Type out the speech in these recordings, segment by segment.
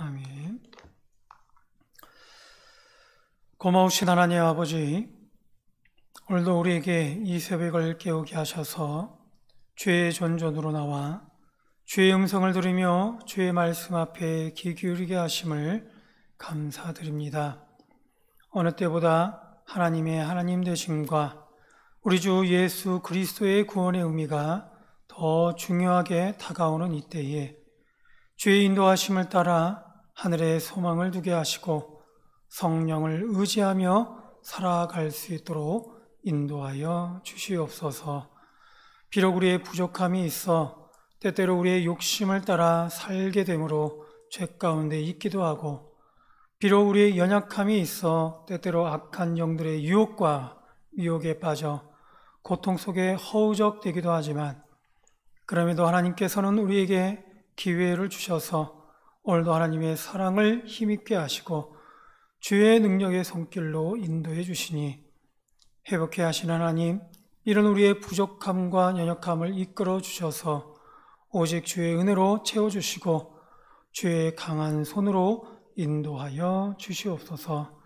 아멘. 고마우신 하나님 아버지, 오늘도 우리에게 이 새벽을 깨우게 하셔서 주의 전전으로 나와 주의 음성을 들으며 주의 말씀 앞에 귀 기울이게 하심을 감사드립니다. 어느 때보다 하나님의 하나님 되심과 우리 주 예수 그리스도의 구원의 의미가 더 중요하게 다가오는 이때에 주의 인도하심을 따라 하늘에 소망을 두게 하시고 성령을 의지하며 살아갈 수 있도록 인도하여 주시옵소서. 비록 우리의 부족함이 있어 때때로 우리의 욕심을 따라 살게 되므로 죄 가운데 있기도 하고, 비록 우리의 연약함이 있어 때때로 악한 영들의 유혹과 미혹에 빠져 고통 속에 허우적대기도 하지만, 그럼에도 하나님께서는 우리에게 기회를 주셔서 오늘도 하나님의 사랑을 힘있게 하시고 주의 능력의 손길로 인도해 주시니, 회복해 하신 하나님, 이런 우리의 부족함과 연약함을 이끌어 주셔서 오직 주의 은혜로 채워주시고 주의 강한 손으로 인도하여 주시옵소서.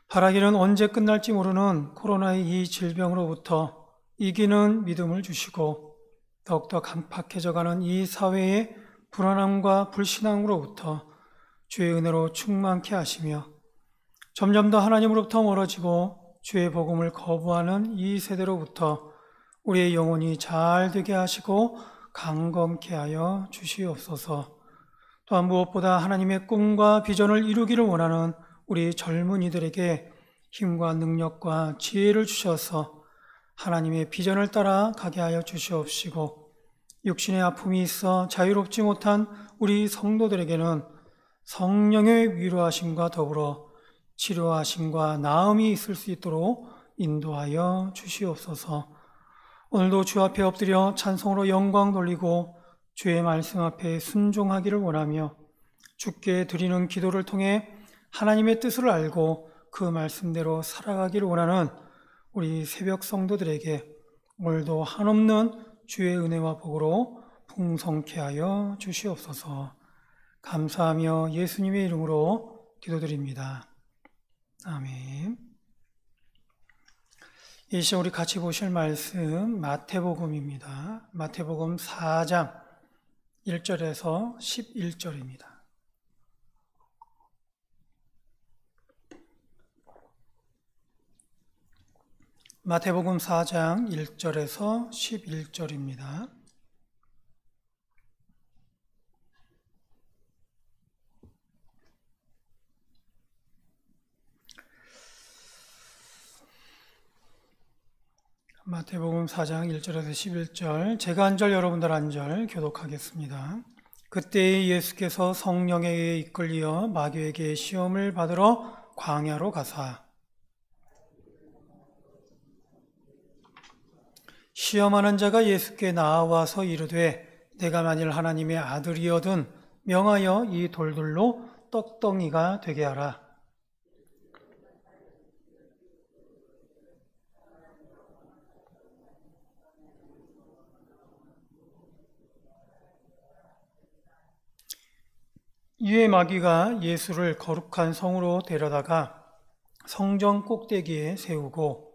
바라기는 언제 끝날지 모르는 코로나의 이 질병으로부터 이기는 믿음을 주시고, 더욱더 강팍해져가는 이 사회의 불안함과 불신앙으로부터 주의 은혜로 충만케 하시며, 점점 더 하나님으로부터 멀어지고 주의 복음을 거부하는 이 세대로부터 우리의 영혼이 잘 되게 하시고 강건케 하여 주시옵소서. 또한 무엇보다 하나님의 꿈과 비전을 이루기를 원하는 우리 젊은이들에게 힘과 능력과 지혜를 주셔서 하나님의 비전을 따라 가게 하여 주시옵시고, 육신의 아픔이 있어 자유롭지 못한 우리 성도들에게는 성령의 위로하심과 더불어 치료하심과 나음이 있을 수 있도록 인도하여 주시옵소서. 오늘도 주 앞에 엎드려 찬송으로 영광 돌리고 주의 말씀 앞에 순종하기를 원하며, 주께 드리는 기도를 통해 하나님의 뜻을 알고 그 말씀대로 살아가기를 원하는 우리 새벽 성도들에게 오늘도 한없는 주의 은혜와 복으로 풍성케 하여 주시옵소서. 감사하며 예수님의 이름으로 기도드립니다. 아멘. 이 시간 우리 같이 보실 말씀 마태복음입니다. 마태복음 4장 1절에서 11절입니다. 마태복음 4장 1절에서 11절입니다. 마태복음 4장 1절에서 11절, 제가 한 절 여러분들 한 절 교독하겠습니다. 그때 예수께서 성령에 의해 이끌려 마귀에게 시험을 받으러 광야로 가사 시험하는 자가 예수께 나와서 이르되, 내가 만일 하나님의 아들이거든 명하여 이 돌들로 떡덩이가 되게 하라. 이에 마귀가 예수를 거룩한 성으로 데려다가 성전 꼭대기에 세우고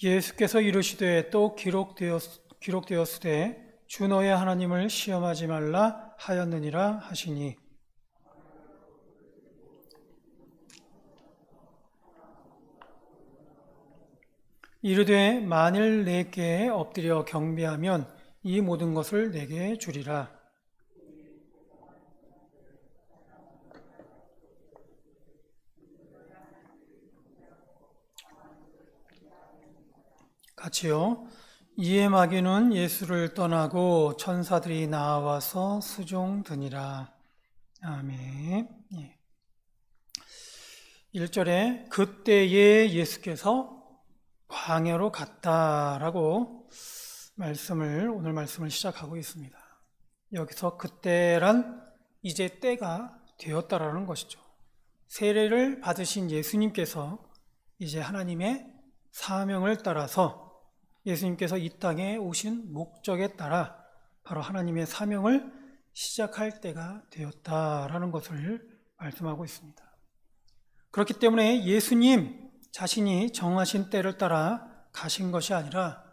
예수께서 이르시되 또 기록되었으되 주 너의 하나님을 시험하지 말라 하였느니라 하시니, 이르되 만일 내게 엎드려 경배하면 이 모든 것을 내게 주리라. 같이요. 이에 마귀는 예수를 떠나고 천사들이 나와서 수종드니라. 아멘. 1절에 그때에 예수께서 광야로 갔다라고 오늘 말씀을 시작하고 있습니다. 여기서 그때란 이제 때가 되었다라는 것이죠. 세례를 받으신 예수님께서 이제 하나님의 사명을 따라서 예수님께서 이 땅에 오신 목적에 따라 바로 하나님의 사명을 시작할 때가 되었다라는 것을 말씀하고 있습니다. 그렇기 때문에 예수님 자신이 정하신 때를 따라 가신 것이 아니라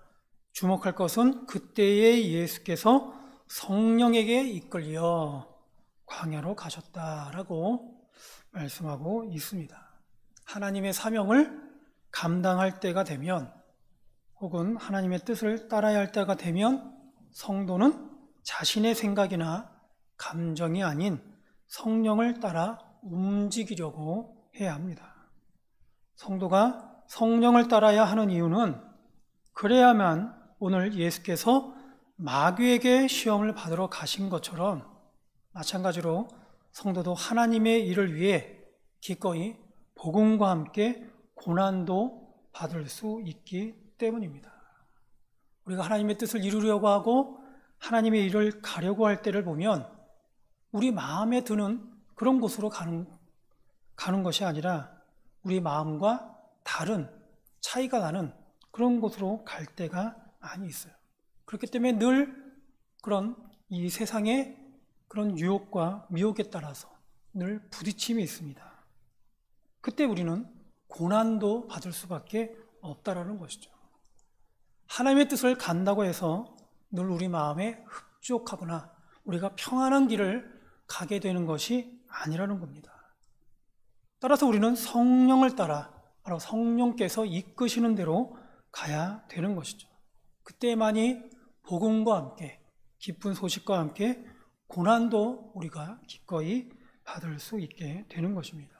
주목할 것은 그때에 예수께서 성령에게 이끌려 광야로 가셨다라고 말씀하고 있습니다. 하나님의 사명을 감당할 때가 되면 혹은 하나님의 뜻을 따라야 할 때가 되면 성도는 자신의 생각이나 감정이 아닌 성령을 따라 움직이려고 해야 합니다. 성도가 성령을 따라야 하는 이유는 그래야만 오늘 예수께서 마귀에게 시험을 받으러 가신 것처럼 마찬가지로 성도도 하나님의 일을 위해 기꺼이 복음과 함께 고난도 받을 수 있기 때문입니다. 우리가 하나님의 뜻을 이루려고 하고 하나님의 일을 가려고 할 때를 보면 우리 마음에 드는 그런 곳으로 가는 것이 아니라 우리 마음과 다른 차이가 나는 그런 곳으로 갈 때가 많이 있어요. 그렇기 때문에 늘 그런 이 세상의 그런 유혹과 미혹에 따라서 늘 부딪힘이 있습니다. 그때 우리는 고난도 받을 수밖에 없다라는 것이죠. 하나님의 뜻을 간다고 해서 늘 우리 마음에 흡족하거나 우리가 평안한 길을 가게 되는 것이 아니라는 겁니다. 따라서 우리는 성령을 따라 바로 성령께서 이끄시는 대로 가야 되는 것이죠. 그때만이 복음과 함께 기쁜 소식과 함께 고난도 우리가 기꺼이 받을 수 있게 되는 것입니다.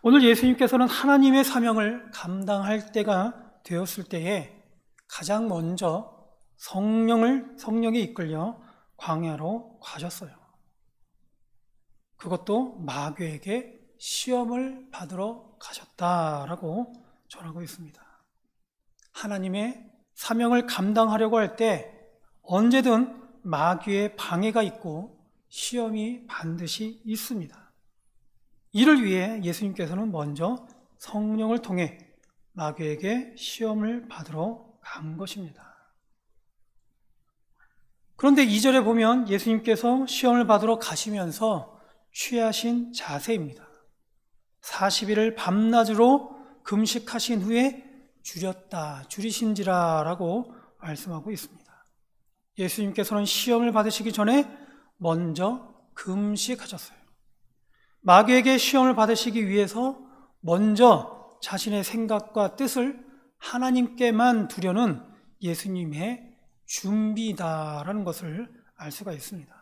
오늘 예수님께서는 하나님의 사명을 감당할 때가 되었을 때에 가장 먼저 성령에 이끌려 광야로 가셨어요. 그것도 마귀에게 시험을 받으러 가셨다라고 전하고 있습니다. 하나님의 사명을 감당하려고 할 때 언제든 마귀의 방해가 있고 시험이 반드시 있습니다. 이를 위해 예수님께서는 먼저 성령을 통해 마귀에게 시험을 받으러 간 것입니다. 그런데 2절에 보면 예수님께서 시험을 받으러 가시면서 취하신 자세입니다. 40일을 밤낮으로 금식하신 후에 줄이신지라 라고 말씀하고 있습니다. 예수님께서는 시험을 받으시기 전에 먼저 금식하셨어요. 마귀에게 시험을 받으시기 위해서 먼저 자신의 생각과 뜻을 하나님께만 두려는 예수님의 준비다라는 것을 알 수가 있습니다.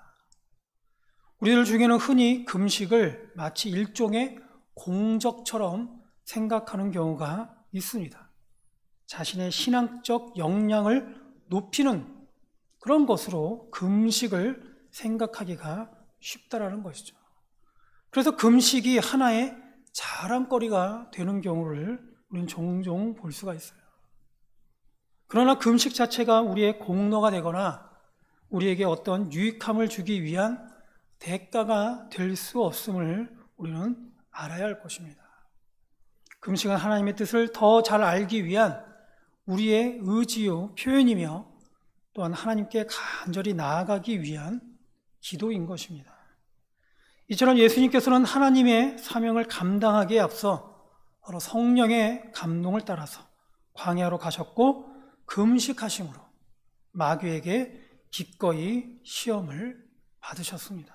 우리들 중에는 흔히 금식을 마치 일종의 공적처럼 생각하는 경우가 있습니다. 자신의 신앙적 역량을 높이는 그런 것으로 금식을 생각하기가 쉽다라는 것이죠. 그래서 금식이 하나의 자랑거리가 되는 경우를 우리는 종종 볼 수가 있어요. 그러나 금식 자체가 우리의 공로가 되거나 우리에게 어떤 유익함을 주기 위한 대가가 될 수 없음을 우리는 알아야 할 것입니다. 금식은 하나님의 뜻을 더 잘 알기 위한 우리의 의지요 표현이며 또한 하나님께 간절히 나아가기 위한 기도인 것입니다. 이처럼 예수님께서는 하나님의 사명을 감당하기에 앞서 바로 성령의 감동을 따라서 광야로 가셨고 금식하심으로 마귀에게 기꺼이 시험을 받으셨습니다.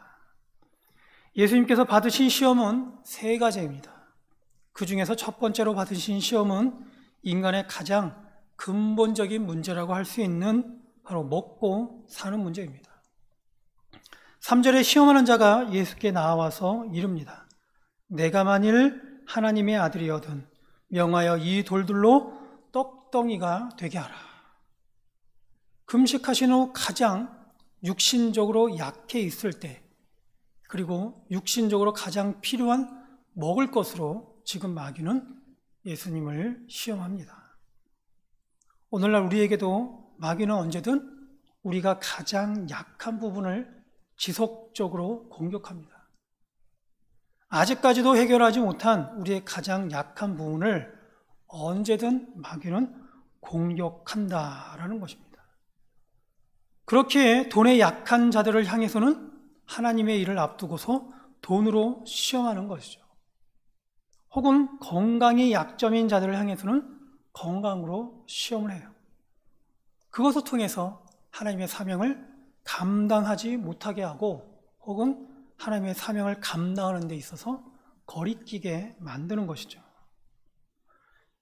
예수님께서 받으신 시험은 세 가지입니다. 그 중에서 첫 번째로 받으신 시험은 인간의 가장 근본적인 문제라고 할 수 있는 바로 먹고 사는 문제입니다. 3절에 시험하는 자가 예수께 나와서 이릅니다. 내가 만일 하나님의 아들이거든 명하여 이 돌들로 떡덩이가 되게 하라. 금식하신 후 가장 육신적으로 약해 있을 때 그리고 육신적으로 가장 필요한 먹을 것으로 지금 마귀는 예수님을 시험합니다. 오늘날 우리에게도 마귀는 언제든 우리가 가장 약한 부분을 지속적으로 공격합니다. 아직까지도 해결하지 못한 우리의 가장 약한 부분을 언제든 마귀는 공격한다라는 것입니다. 그렇게 돈에 약한 자들을 향해서는 하나님의 일을 앞두고서 돈으로 시험하는 것이죠. 혹은 건강이 약점인 자들을 향해서는 건강으로 시험을 해요. 그것을 통해서 하나님의 사명을 감당하지 못하게 하고 혹은 하나님의 사명을 감당하는 데 있어서 거리끼게 만드는 것이죠.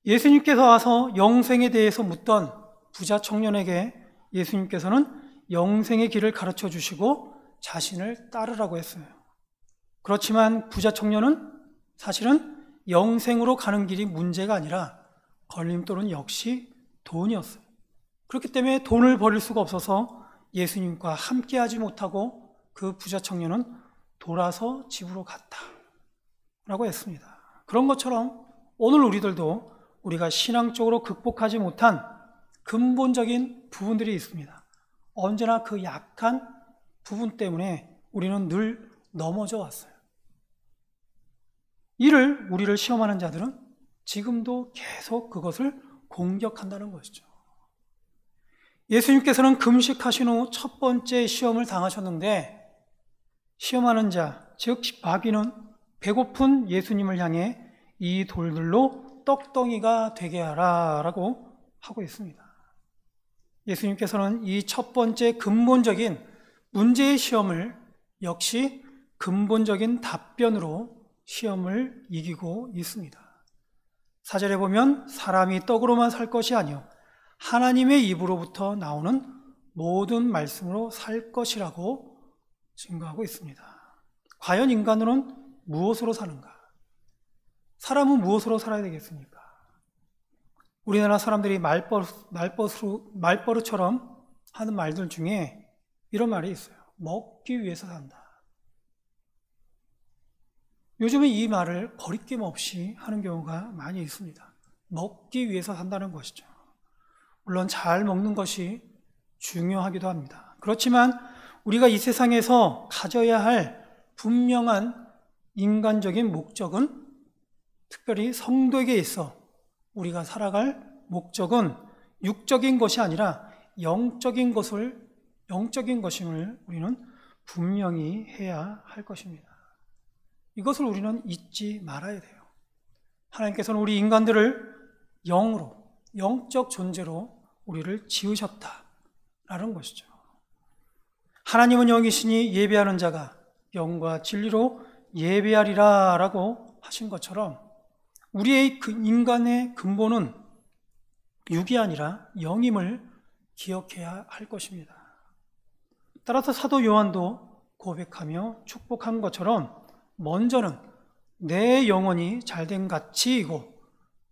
예수님께서 와서 영생에 대해서 묻던 부자 청년에게 예수님께서는 영생의 길을 가르쳐 주시고 자신을 따르라고 했어요. 그렇지만 부자 청년은 사실은 영생으로 가는 길이 문제가 아니라 걸림돌은 역시 돈이었어요. 그렇기 때문에 돈을 버릴 수가 없어서 예수님과 함께하지 못하고 그 부자 청년은 돌아서 집으로 갔다 라고 했습니다. 그런 것처럼 오늘 우리들도 우리가 신앙적으로 극복하지 못한 근본적인 부분들이 있습니다. 언제나 그 약한 부분 때문에 우리는 늘 넘어져 왔어요. 우리를 시험하는 자들은 지금도 계속 그것을 공격한다는 것이죠. 예수님께서는 금식하신 후 첫 번째 시험을 당하셨는데 시험하는 자, 즉 마귀는 배고픈 예수님을 향해 이 돌들로 떡덩이가 되게 하라 라고 하고 있습니다. 예수님께서는 이 첫 번째 근본적인 문제의 시험을 역시 근본적인 답변으로 시험을 이기고 있습니다. 4절에 보면 사람이 떡으로만 살 것이 아니요 하나님의 입으로부터 나오는 모든 말씀으로 살 것이라고 증거하고 있습니다. 과연 인간은 무엇으로 사는가? 사람은 무엇으로 살아야 되겠습니까? 우리나라 사람들이 말버릇처럼 하는 말들 중에 이런 말이 있어요. 먹기 위해서 산다. 요즘에 이 말을 거리낌 없이 하는 경우가 많이 있습니다. 먹기 위해서 산다는 것이죠. 물론 잘 먹는 것이 중요하기도 합니다. 그렇지만 우리가 이 세상에서 가져야 할 분명한 인간적인 목적은 특별히 성도에게 있어 우리가 살아갈 목적은 육적인 것이 아니라 영적인 것임을 우리는 분명히 해야 할 것입니다. 이것을 우리는 잊지 말아야 돼요. 하나님께서는 우리 인간들을 영적 존재로 우리를 지으셨다라는 것이죠. 하나님은 영이시니 예배하는 자가 영과 진리로 예배하리라 라고 하신 것처럼 우리의 인간의 근본은 육이 아니라 영임을 기억해야 할 것입니다. 따라서 사도 요한도 고백하며 축복한 것처럼 먼저는 내 영혼이 잘된 가치이고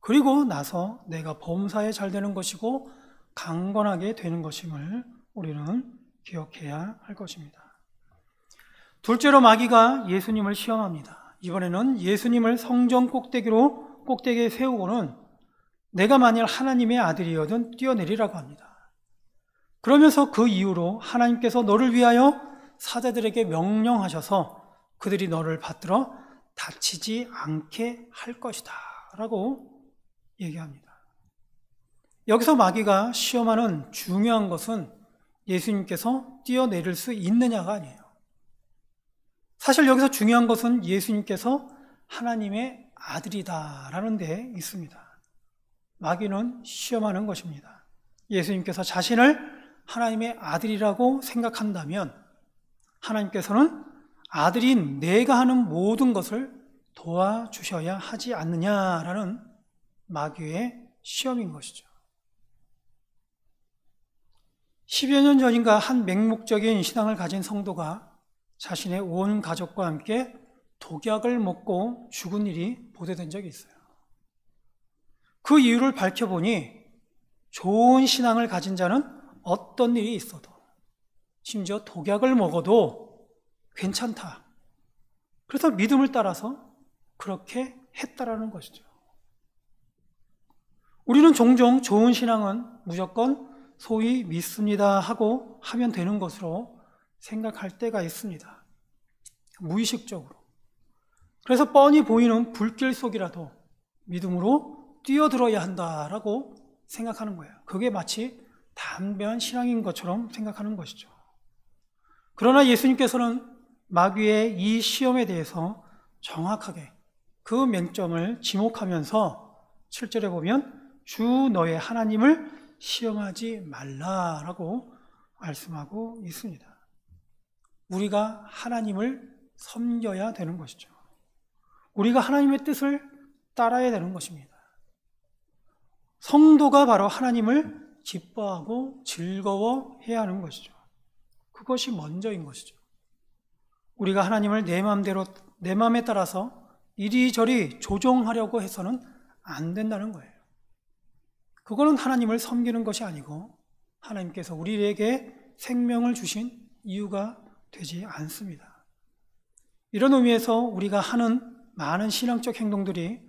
그리고 나서 내가 범사에 잘되는 것이고 강건하게 되는 것임을 우리는 기억해야 할 것입니다. 둘째로 마귀가 예수님을 시험합니다. 이번에는 예수님을 성전 꼭대기에 세우고는 내가 만일 하나님의 아들이거든 뛰어내리라고 합니다. 그러면서 그 이후로 하나님께서 너를 위하여 사자들에게 명령하셔서 그들이 너를 받들어 다치지 않게 할 것이다 라고 얘기합니다. 여기서 마귀가 시험하는 중요한 것은 예수님께서 뛰어내릴 수 있느냐가 아니에요. 사실 여기서 중요한 것은 예수님께서 하나님의 아들이다라는 데 있습니다. 마귀는 시험하는 것입니다. 예수님께서 자신을 하나님의 아들이라고 생각한다면 하나님께서는 아들인 내가 하는 모든 것을 도와주셔야 하지 않느냐라는 마귀의 시험인 것이죠. 10여 년 전인가 한 맹목적인 신앙을 가진 성도가 자신의 온 가족과 함께 독약을 먹고 죽은 일이 보도된 적이 있어요. 그 이유를 밝혀보니 좋은 신앙을 가진 자는 어떤 일이 있어도 심지어 독약을 먹어도 괜찮다. 그래서 믿음을 따라서 그렇게 했다라는 것이죠. 우리는 종종 좋은 신앙은 무조건 소위 믿습니다 하고 하면 되는 것으로 생각할 때가 있습니다. 무의식적으로. 그래서 뻔히 보이는 불길 속이라도 믿음으로 뛰어들어야 한다라고 생각하는 거예요. 그게 마치 담대한 신앙인 것처럼 생각하는 것이죠. 그러나 예수님께서는 마귀의 이 시험에 대해서 정확하게 그 맹점을 지목하면서 7절에 보면 주 너의 하나님을 시험하지 말라라고 말씀하고 있습니다. 우리가 하나님을 섬겨야 되는 것이죠. 우리가 하나님의 뜻을 따라야 되는 것입니다. 성도가 바로 하나님을 기뻐하고 즐거워해야 하는 것이죠. 그것이 먼저인 것이죠. 우리가 하나님을 내 마음에 따라서 이리저리 조종하려고 해서는 안 된다는 거예요. 그거는 하나님을 섬기는 것이 아니고 하나님께서 우리에게 생명을 주신 이유가 되지 않습니다. 이런 의미에서 우리가 하는 많은 신앙적 행동들이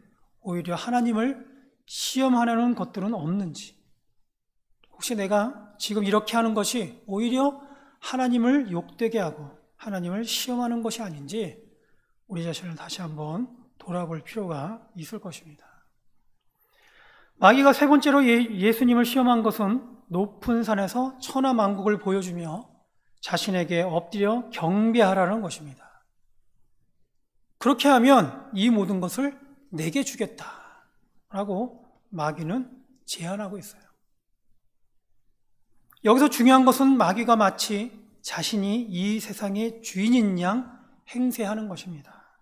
오히려 하나님을 시험하려는 것들은 없는지, 혹시 내가 지금 이렇게 하는 것이 오히려 하나님을 욕되게 하고 하나님을 시험하는 것이 아닌지 우리 자신을 다시 한번 돌아볼 필요가 있을 것입니다. 마귀가 세 번째로 예수님을 시험한 것은 높은 산에서 천하만국을 보여주며 자신에게 엎드려 경배하라는 것입니다. 그렇게 하면 이 모든 것을 내게 주겠다라고 마귀는 제안하고 있어요. 여기서 중요한 것은 마귀가 마치 자신이 이 세상의 주인인 양 행세하는 것입니다.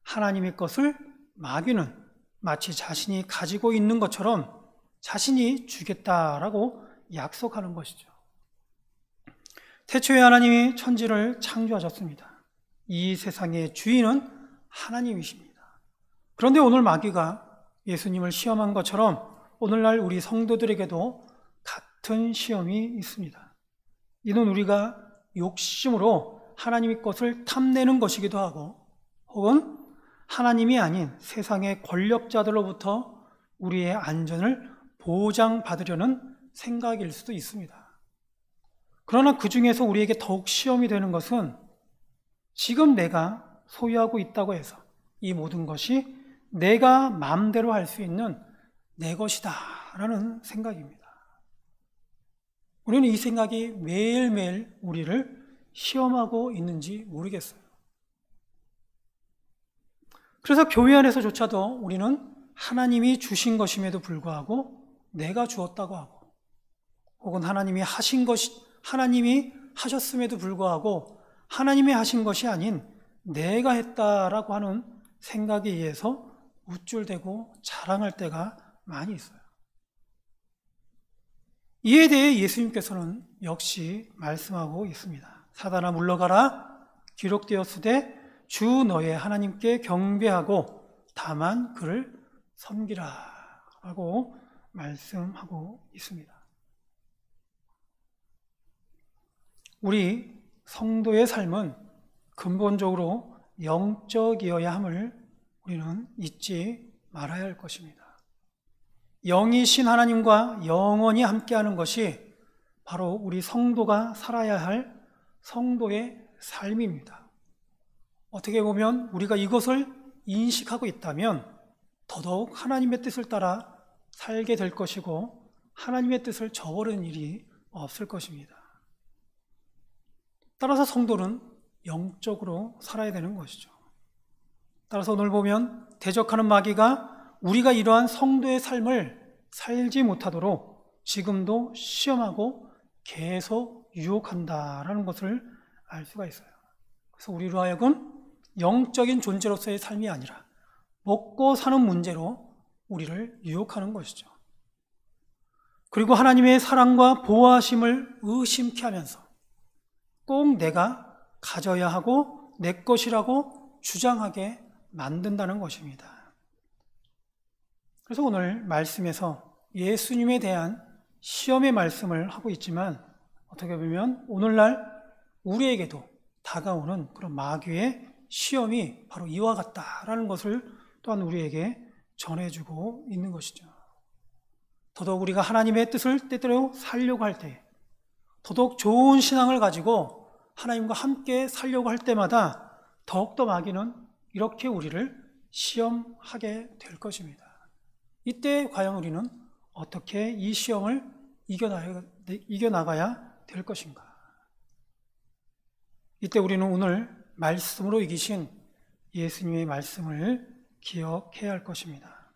하나님의 것을 마귀는 마치 자신이 가지고 있는 것처럼 자신이 주겠다라고 약속하는 것이죠. 태초에 하나님이 천지를 창조하셨습니다. 이 세상의 주인은 하나님이십니다. 그런데 오늘 마귀가 예수님을 시험한 것처럼 오늘날 우리 성도들에게도 같은 시험이 있습니다. 이는 우리가 욕심으로 하나님의 것을 탐내는 것이기도 하고 혹은 하나님이 아닌 세상의 권력자들로부터 우리의 안전을 보장받으려는 생각일 수도 있습니다. 그러나 그 중에서 우리에게 더욱 시험이 되는 것은 지금 내가 소유하고 있다고 해서 이 모든 것이 내가 마음대로 할 수 있는 내 것이다 라는 생각입니다. 우리는 이 생각이 매일매일 우리를 시험하고 있는지 모르겠어요. 그래서 교회 안에서조차도 우리는 하나님이 주신 것임에도 불구하고 내가 주었다고 하고 혹은 하나님이 하셨음에도 불구하고 하나님이 하신 것이 아닌 내가 했다라고 하는 생각에 의해서 우쭐대고 자랑할 때가 많이 있어요. 이에 대해 예수님께서는 역시 말씀하고 있습니다. 사단아 물러가라, 기록되었으되 주 너의 하나님께 경배하고 다만 그를 섬기라 라고 말씀하고 있습니다. 우리 성도의 삶은 근본적으로 영적이어야 함을 우리는 잊지 말아야 할 것입니다. 영이신 하나님과 영원히 함께하는 것이 바로 우리 성도가 살아야 할 성도의 삶입니다. 어떻게 보면 우리가 이것을 인식하고 있다면 더더욱 하나님의 뜻을 따라 살게 될 것이고 하나님의 뜻을 저버리는 일이 없을 것입니다. 따라서 성도는 영적으로 살아야 되는 것이죠. 따라서 오늘 보면 대적하는 마귀가 우리가 이러한 성도의 삶을 살지 못하도록 지금도 시험하고 계속 유혹한다라는 것을 알 수가 있어요. 그래서 우리로 하여금 영적인 존재로서의 삶이 아니라 먹고 사는 문제로 우리를 유혹하는 것이죠. 그리고 하나님의 사랑과 보호하심을 의심케 하면서 꼭 내가 가져야 하고 내 것이라고 주장하게 만든다는 것입니다. 그래서 오늘 말씀에서 예수님에 대한 시험의 말씀을 하고 있지만 어떻게 보면 오늘날 우리에게도 다가오는 그런 마귀의 시험이 바로 이와 같다라는 것을 또한 우리에게 전해주고 있는 것이죠. 더더욱 우리가 하나님의 뜻을 때때로 살려고 할 때, 더더욱 좋은 신앙을 가지고 하나님과 함께 살려고 할 때마다 더욱더 마귀는 이렇게 우리를 시험하게 될 것입니다. 이때 과연 우리는 어떻게 이 시험을 이겨나가야 될 것인가? 이때 우리는 오늘 말씀으로 이기신 예수님의 말씀을 기억해야 할 것입니다.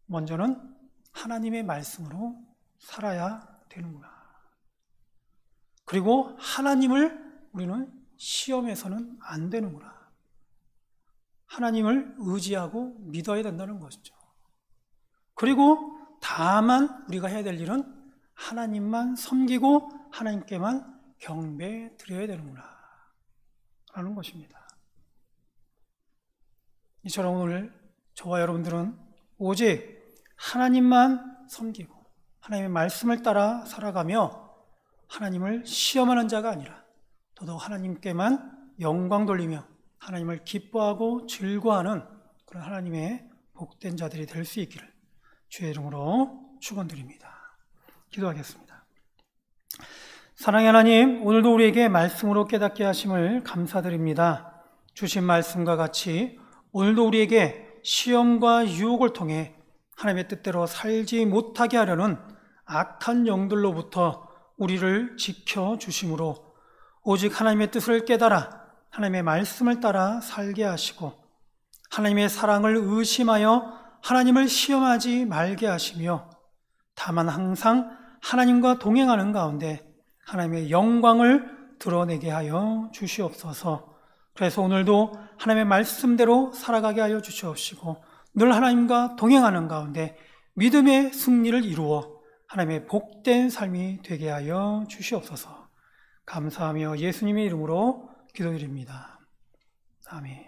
먼저는 하나님의 말씀으로 살아야 되는구나. 그리고 하나님을 우리는 시험해서는 안 되는구나. 하나님을 의지하고 믿어야 된다는 것이죠. 그리고 다만 우리가 해야 될 일은 하나님만 섬기고 하나님께만 경배 드려야 되는구나 라는 것입니다. 이처럼 오늘 저와 여러분들은 오직 하나님만 섬기고 하나님의 말씀을 따라 살아가며 하나님을 시험하는 자가 아니라 더더욱 하나님께만 영광 돌리며 하나님을 기뻐하고 즐거워하는 그런 하나님의 복된 자들이 될 수 있기를 주의 이름으로 축원드립니다. 기도하겠습니다. 사랑의 하나님, 오늘도 우리에게 말씀으로 깨닫게 하심을 감사드립니다. 주신 말씀과 같이 오늘도 우리에게 시험과 유혹을 통해 하나님의 뜻대로 살지 못하게 하려는 악한 영들로부터 우리를 지켜주심으로 오직 하나님의 뜻을 깨달아 하나님의 말씀을 따라 살게 하시고 하나님의 사랑을 의심하여 하나님을 시험하지 말게 하시며 다만 항상 하나님과 동행하는 가운데 하나님의 영광을 드러내게 하여 주시옵소서. 그래서 오늘도 하나님의 말씀대로 살아가게 하여 주시옵시고 늘 하나님과 동행하는 가운데 믿음의 승리를 이루어 하나님의 복된 삶이 되게 하여 주시옵소서. 감사하며 예수님의 이름으로 기도드립니다. 아멘.